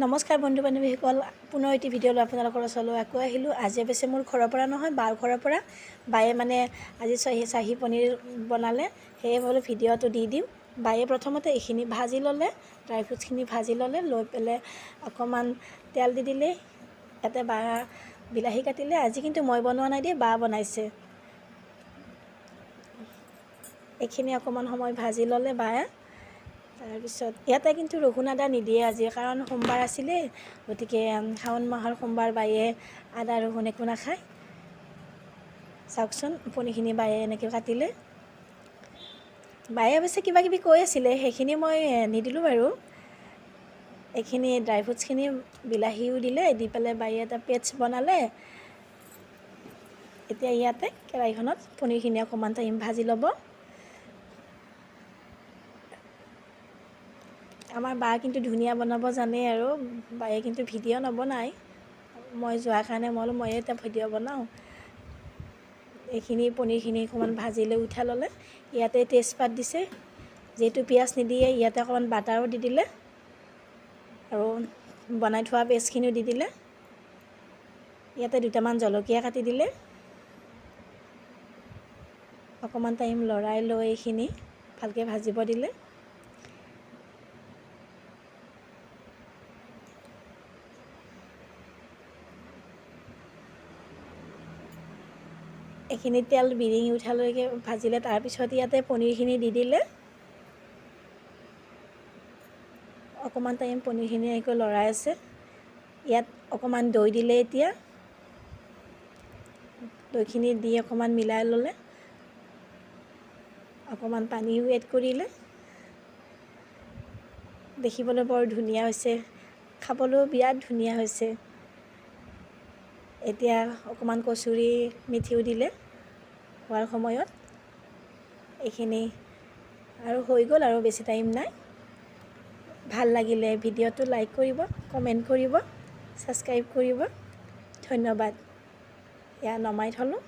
নমস্কাৰ বন্ধু বান্ধৱীসকল, পুনৰ এটি ভিডিঅ' লৈ আপোনালোকৰ ওচৰলৈ আকৌ আহিলোঁ। আজি অৱশ্যে মোৰ ঘৰৰ পৰা নহয়, বাৰ ঘৰৰ পৰা। বায়ে মানে আজি চাহী পনীৰ বনালে, সেয়ে বোলো ভিডিঅ'টো দি দিম। বায়ে প্ৰথমতে এইখিনি ভাজি ল'লে, ড্ৰাই ফ্ৰুটছখিনি ভাজি ল'লে, লৈ পেলাই অকণমান তেল দি দিলে। ইয়াতে বা বিলাহী কাটিলে। আজি কিন্তু মই বনোৱা নাই দেই, বা বনাইছে। এইখিনি অকণমান সময় ভাজি ল'লে বায়ে। তাৰপিছত ইয়াতে কিন্তু ৰহুন আদা নিদিয়ে আজি, কাৰণ সোমবাৰ আছিলে, গতিকে শাওণ মাহৰ সোমবাৰ বায়ে আদা ৰহুন একো নাখায়। চাওকচোন পনীৰখিনি বায়ে এনেকৈ কাটিলে। বায়ে অৱশ্যে কিবা কিবি কৈ আছিলে, সেইখিনি মই নিদিলোঁ বাৰু। এইখিনি ড্ৰাই ফ্ৰুটছখিনি বিলাহীও দিলে, দি পেলাই বায়ে এটা পেষ্ট বনালে। এতিয়া ইয়াতে কেৰাহীখনত পনীৰখিনি অকণমান টাইম ভাজি ল'ব। আমাৰ বা কিন্তু ধুনীয়া বনাব জানে আৰু বায়ে কিন্তু ভিডিঅ' নবনায়। মই যোৱাৰ কাৰণে ময়ে এটা ভিডিঅ' বনাওঁ। এইখিনি পনীৰখিনি অকণমান ভাজি লৈ উঠাই ল'লে। ইয়াতে তেজপাত দিছে, যিহেতু পিঁয়াজ নিদিয়ে ইয়াতে অকণমান বাটাৰো দি দিলে আৰু বনাই থোৱা পেষ্টখিনিও দি দিলে। ইয়াতে দুটামান জলকীয়া কাটি দিলে। অকণমান টাইম লৰাই লৈ এইখিনি ভালকৈ ভাজিব দিলে। এইখিনি তেল বিৰিঙি উঠালৈকে ভাজিলে। তাৰপিছত ইয়াতে পনীৰখিনি দি দিলে। অকণমান টাইম পনীৰখিনি এনেকৈ লৰাই আছে। ইয়াত অকণমান দৈ দিলে। এতিয়া দৈখিনি দি অকণমান মিলাই ল'লে, অকণমান পানীও এড কৰিলে। দেখিবলৈ বৰ ধুনীয়া হৈছে, খাবলৈও বিৰাট ধুনীয়া হৈছে। এতিয়া অকণমান কচুৰি মেথিও দিলে হোৱাৰ সময়ত। এইখিনি আৰু হৈ গ'ল, আৰু বেছি টাইম নাই। ভাল লাগিলে ভিডিঅ'টো লাইক কৰিব, কমেণ্ট কৰিব, ছাবস্ক্ৰাইব কৰিব। ধন্যবাদ। এয়া নমাই থ'লোঁ।